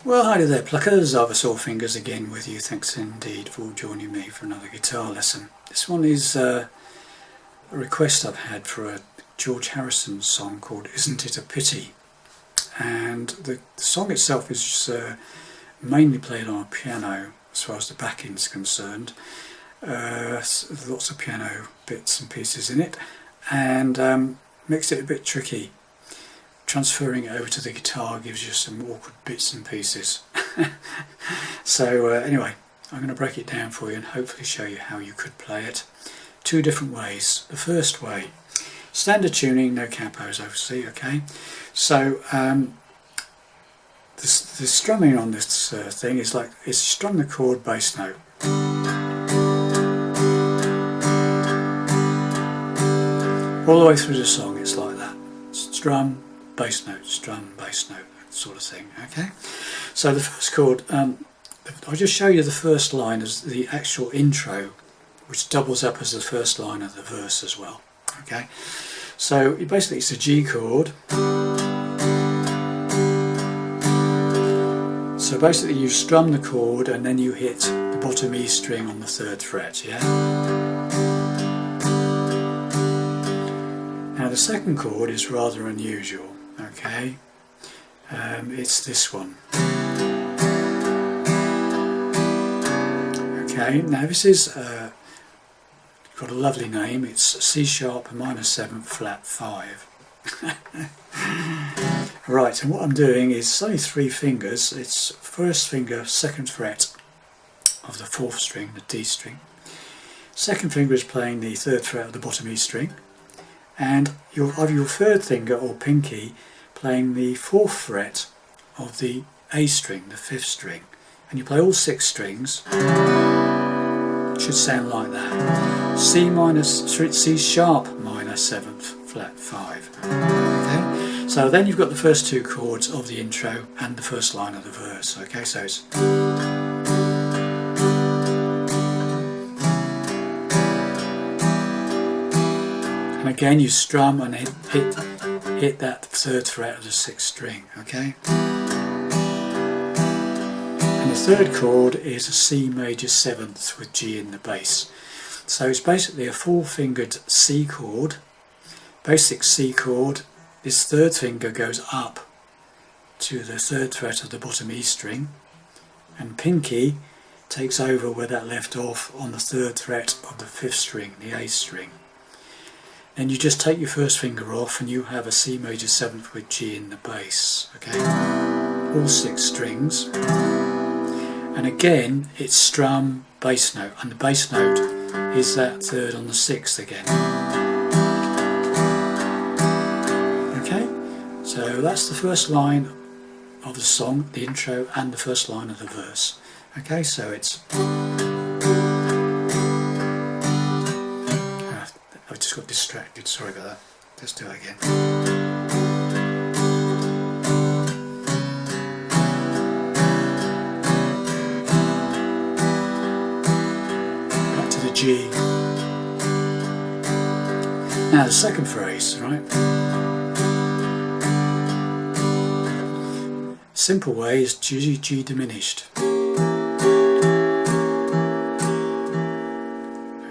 Well, hi there pluckers, Ivor Sawfingers again with you. Thanks indeed for joining me for another guitar lesson. This one is a request I've had for a George Harrison song called Isn't It a Pity? And the song itself is mainly played on a piano as far as the backing's concerned. Lots of piano bits and pieces in it, and makes it a bit tricky. Transferring it over to the guitar gives you some awkward bits and pieces. So anyway, I'm going to break it down for you and hopefully show you how you could play it. Two different ways. The first way, standard tuning, no capos obviously, okay? So the strumming on this thing is like, it's strum the chord bass note. All the way through the song it's like that. Strum, bass note, strum, bass note, sort of thing, okay? So the first chord, I'll just show you the first line as the actual intro, which doubles up as the first line of the verse as well, okay? So basically it's a G chord. So basically you strum the chord and then you hit the bottom E string on the 3rd fret, yeah? Now the second chord is rather unusual, okay? It's this one. Okay, now this is got a lovely name. It's C sharp minor 7 flat 5. Right, and what I'm doing is it's only 3 fingers. It's first finger, 2nd fret of the 4th string, the D string. Second finger is playing the 3rd fret of the bottom E string. And either your 3rd finger or pinky playing the 4th fret of the A string, the 5th string. And you play all 6 strings. It should sound like that. C sharp minor 7th flat 5. Okay? So then you've got the first 2 chords of the intro and the first line of the verse. Okay, so it's... And again you strum and hit that 3rd fret of the 6th string, okay? And the 3rd chord is a C major 7th with G in the bass. So it's basically a 4-fingered C chord, basic C chord. This 3rd finger goes up to the 3rd fret of the bottom E string, and pinky takes over where that left off on the 3rd fret of the 5th string, the A string. Then you just take your first finger off and you have a C major 7th with G in the bass, okay? All 6 strings. And again, it's strum, bass note, and the bass note is that 3rd on the 6th again. Okay? So that's the first line of the song, the intro, and the first line of the verse. Okay, so it's... I just got distracted, sorry about that. Let's do it again. Back to the G. Now the second phrase, right? Simple way is G diminished.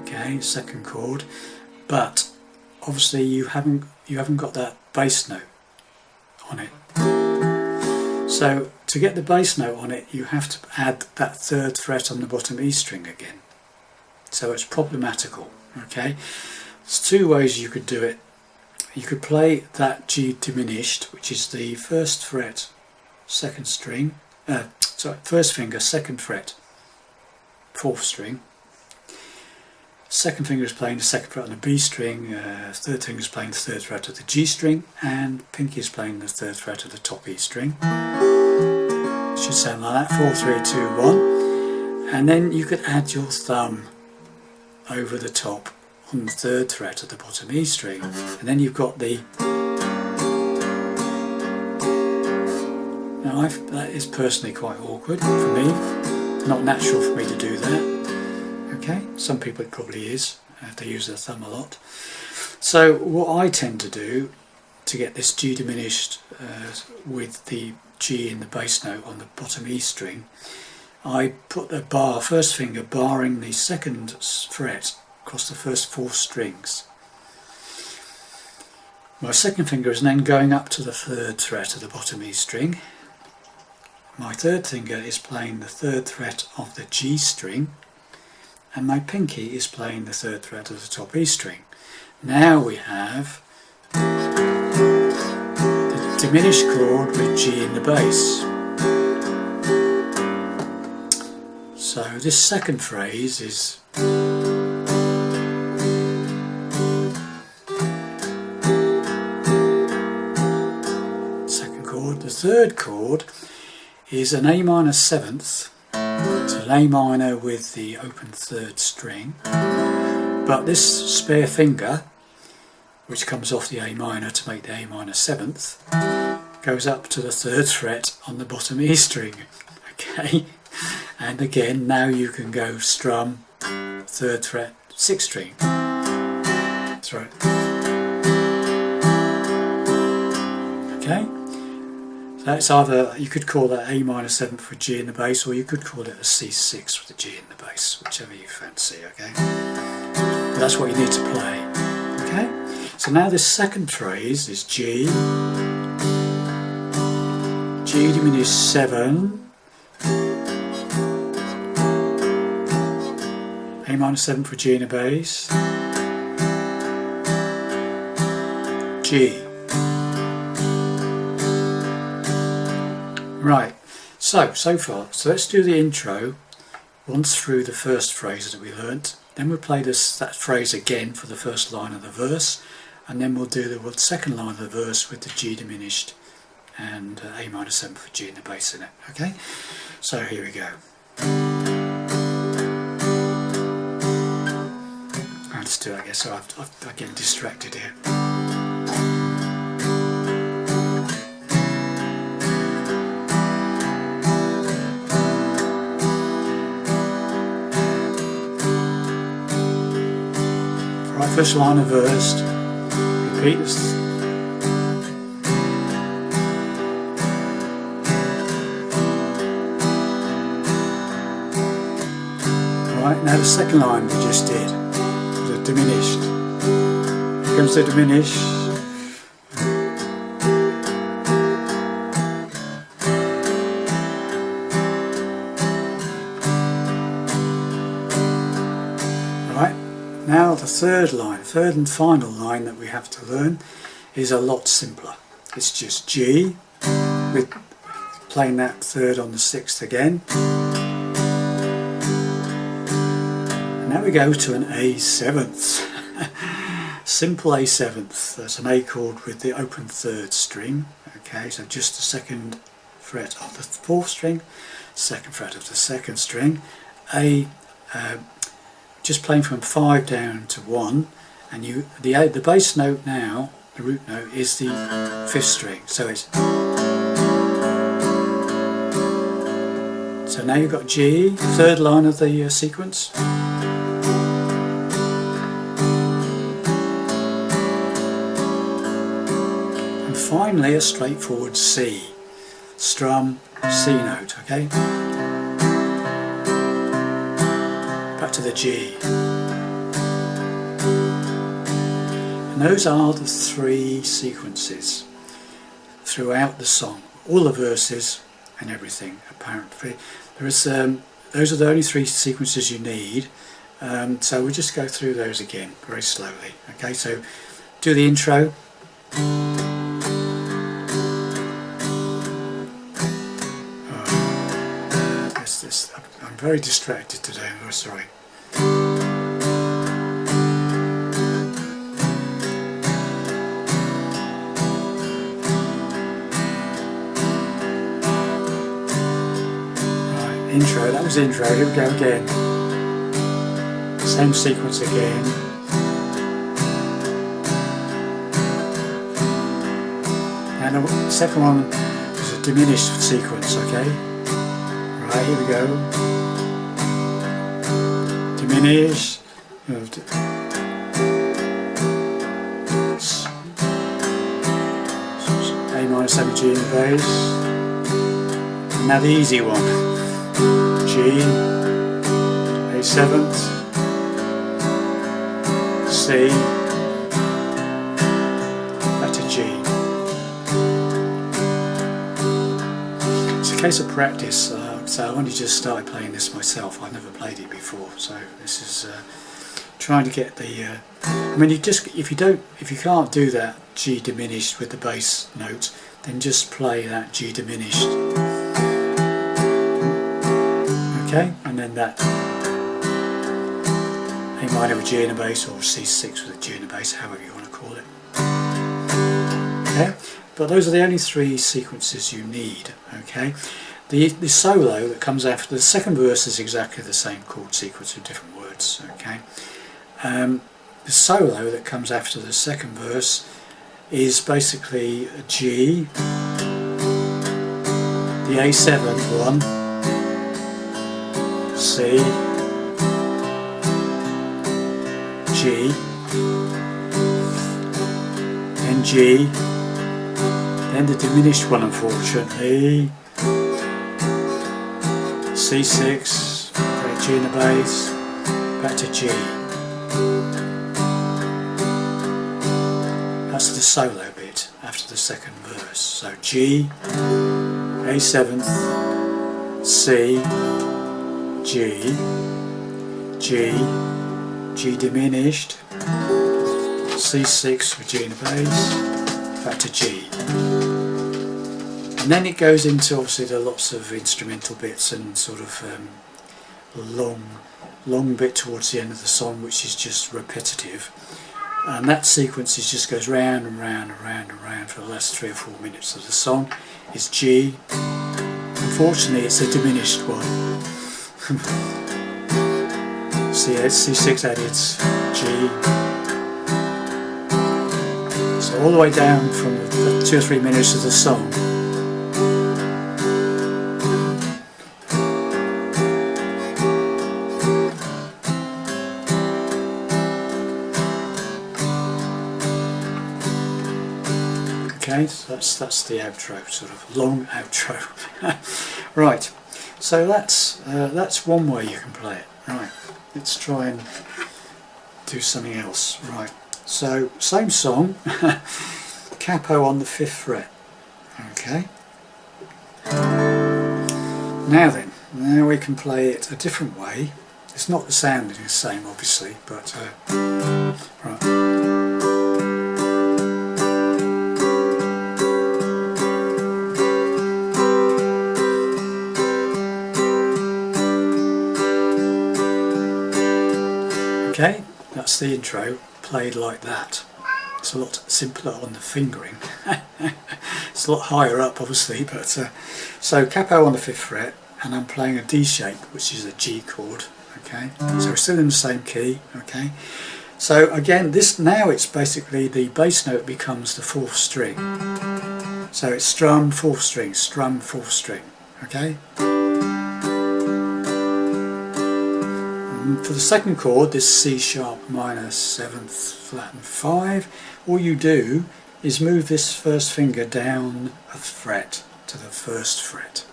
Okay, second chord. But obviously you haven't got that bass note on it. So to get the bass note on it, you have to add that 3rd fret on the bottom E string again. So it's problematical. Okay, there's 2 ways you could do it. You could play that G diminished, which is the 1st fret, 2nd string. First finger, 2nd fret, 4th string. 2nd finger is playing the 2nd fret on the B string, 3rd finger is playing the 3rd fret of the G string, and pinky is playing the 3rd fret of the top E string. It should sound like that, 4, 3, 2, 1. And then you could add your thumb over the top on the 3rd fret of the bottom E string. And then you've got the... Now that is personally quite awkward for me, not natural for me to do that. Okay, some people it probably is, if they use their thumb a lot. So what I tend to do to get this G diminished with the G in the bass note on the bottom E string, I put the bar, first finger barring the second fret across the first 4 strings. My second finger is then going up to the 3rd fret of the bottom E string. My third finger is playing the 3rd fret of the G string, and my pinky is playing the 3rd fret of the top E string. Now we have the diminished chord with G in the bass. So this second phrase is second chord. The third chord is an A minor 7th. It's an A minor with the open 3rd string, but this spare finger, which comes off the A minor to make the A minor 7th, goes up to the 3rd fret on the bottom E string. Okay, and again now you can go strum 3rd fret 6th string. That's right. Okay, so that's either, you could call that A minor 7th with G in the bass, or you could call it a C6 with the G in the bass, whichever you fancy. Okay, but that's what you need to play. Okay, so now this second phrase is G, G diminished 7, A minor 7 for G in the bass, G. Right, so far, so let's do the intro once through the first phrase that we learnt, then we'll play that phrase again for the first line of the verse, and then we'll do the second line of the verse with the G diminished and A minor 7 for G in the bass in it. Okay, so here we go. Let's do it, I guess, so I'm getting distracted here. Right, first line of verse, repeat this. Right, now the second line we just did, the diminished. Here comes the diminish. Right, now the third line, third and final line that we have to learn is a lot simpler. It's just G, with playing that 3rd on the 6th again. Now we go to an A 7th, simple A 7th. That's an A chord with the open 3rd string. Okay, so just the 2nd fret of the 4th string, 2nd fret of the 2nd string. Just playing from 5 down to 1, and the bass note now, the root note, is the 5th string. So it's so now you've got G, 3rd line of the sequence. Finally a straightforward C, strum C note, okay? Back to the G. And those are the 3 sequences throughout the song, all the verses and everything apparently. Those are the only 3 sequences you need, so we'll just go through those again very slowly. Okay, so do the intro. I'm very distracted today, I'm very sorry. Right, intro, that was the intro, here we go again. Same sequence again. And the second one is a diminished sequence, okay? Right, here we go. Diminish. minor 7, G in the bass. And now the easy one. G, A7th, C, back to G. It's a case of practice. So I only just started playing this myself. I've never played it before, so this is trying to get the. I mean, if you can't do that G diminished with the bass note, then just play that G diminished. Okay, and then that A minor with G in the bass, or C6 with a G in the bass, however you want to call it. Okay, but those are the only 3 sequences you need. Okay. The solo that comes after the second verse is exactly the same chord sequence with different words. Okay, the solo that comes after the second verse is basically a G, the A7 one, C, G, then G, then the diminished one, unfortunately. C6, play G in the bass, back to G. That's the solo bit after the second verse. So G, A7th, C, G, G, G diminished, C6 with G in the bass, back to G. And then it goes into obviously the lots of instrumental bits and sort of long bit towards the end of the song, which is just repetitive. And that sequence just goes round and round and round and round for the last 3 or 4 minutes of the song. It's G. Unfortunately, it's a diminished one. C6 added, G. So all the way down from the 2 or 3 minutes of the song. Okay, so that's the outro, sort of long outro. Right, so that's one way you can play it. Right, let's try and do something else. Right, so same song, capo on the 5th fret. Okay. Now then, now we can play it a different way. It's not the sounding the same, obviously, but right. Okay, that's the intro, played like that. It's a lot simpler on the fingering. It's a lot higher up, obviously, but so capo on the 5th fret, and I'm playing a D shape, which is a G chord. Okay, so we're still in the same key. Okay, so again, this now it's basically the bass note becomes the 4th string. So it's strum 4th string, strum 4th string. Okay. For the second chord, this C sharp minor 7th flat and 5, all you do is move this first finger down a fret to the 1st fret,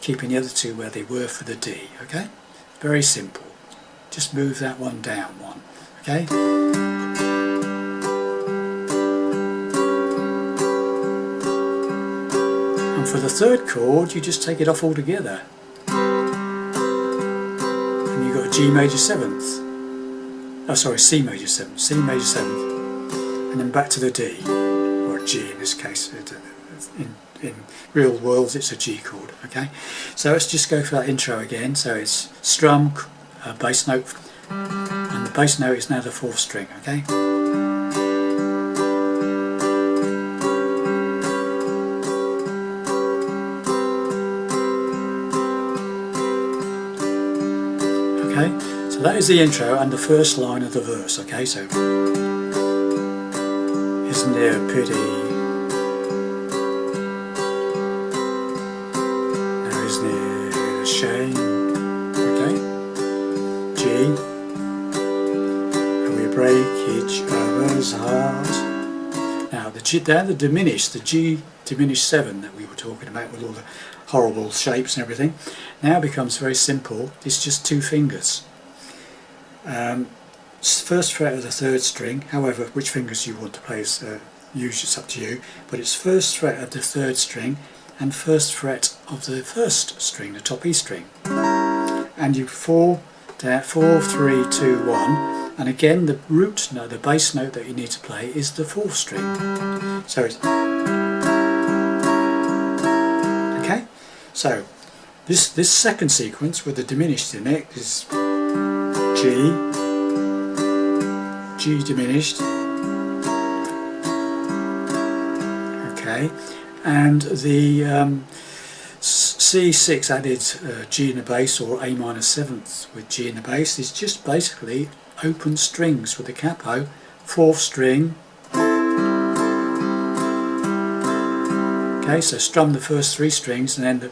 keeping the other 2 where they were for the D. Okay, very simple. Just move that one down one. Okay. And for the 3rd chord, you just take it off altogether. G major 7th, oh sorry, C major 7th, C major 7th, and then back to the D, or a G in this case. In real worlds it's a G chord. Okay, so let's just go for that intro again. So it's strum, bass note, and the bass note is now the 4th string. Okay. Okay, so that is the intro and the first line of the verse. Okay, so isn't there a pity? Now isn't it a shame? Okay, G, and we break each other's heart. Now the G, there, the diminished, the G diminished 7 that we were talking about with all the horrible shapes and everything now becomes very simple. It's just 2 fingers. First fret of the 3rd string, however which fingers you want to play is it's up to you, but it's first fret of the 3rd string and first fret of the 1st string, the top E string, and you 4 down, 4 3 2 1, and again the root note, the bass note that you need to play is the 4th string. So it's okay. So this second sequence with the diminished in it is G diminished, okay, and the C6 added G in the bass, or A minor 7th with G in the bass, is just basically open strings with the capo, 4th string. Okay, so strum the first 3 strings and then the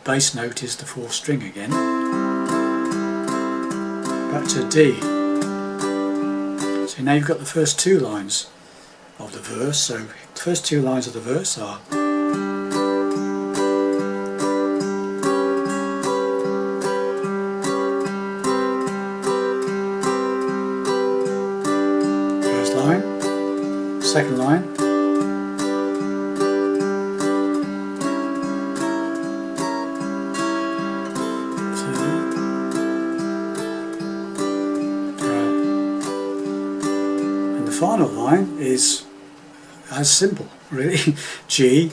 bass note is the 4th string again. Back to D. So now you've got the first 2 lines of the verse. So the first 2 lines of the verse are first line, second line, final line is as simple really. G, and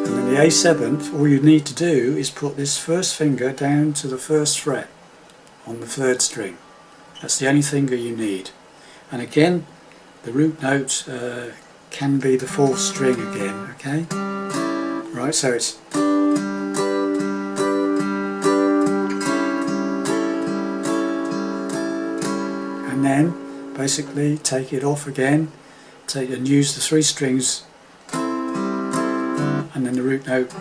then the A7th, all you need to do is put this first finger down to the 1st fret on the 3rd string. That's the only finger you need, and again the root note can be the 4th string again, okay? Right, so it's and then basically take it off again, and use the 3 strings, and then the root note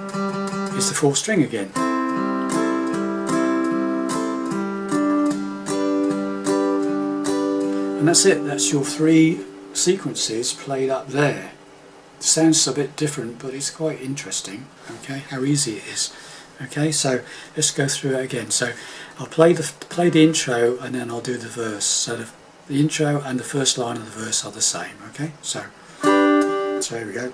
is the 4th string again. And that's it, that's your 3 sequences played up there. It sounds a bit different, but it's quite interesting, okay, how easy it is. Okay, so let's go through it again. So I'll play the intro and then I'll do the verse. So the intro and the first line of the verse are the same. Okay, so here we go.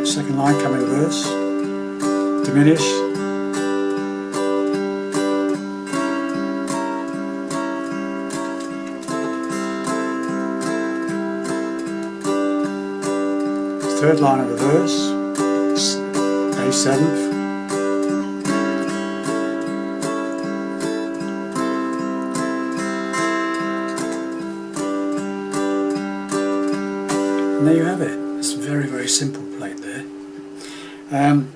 Second line, coming to the verse, diminish, third line of the verse, A7th, and there you have it. It's very, very simple played there.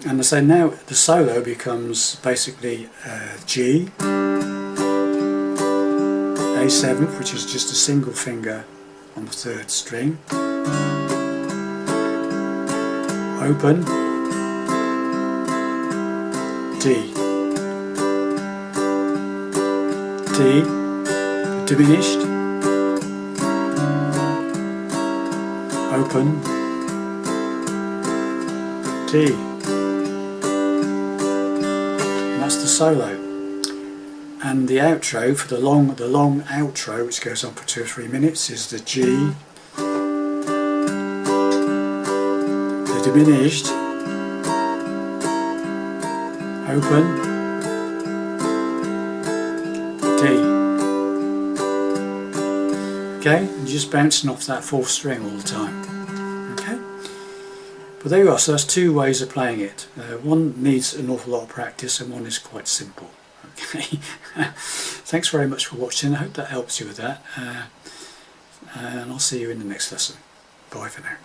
And so now the solo becomes basically G, A7th, which is just a single finger on the 3rd string, open, D, D, diminished, open, D, and that's the solo. And the outro for the long outro, which goes on for 2 or 3 minutes, is the G, the diminished, open, D. Okay, and just bouncing off that 4th string all the time. Okay. But there you are, so that's 2 ways of playing it. One needs an awful lot of practice and one is quite simple. Okay. Thanks very much for watching. I hope that helps you with that. And I'll see you in the next lesson. Bye for now.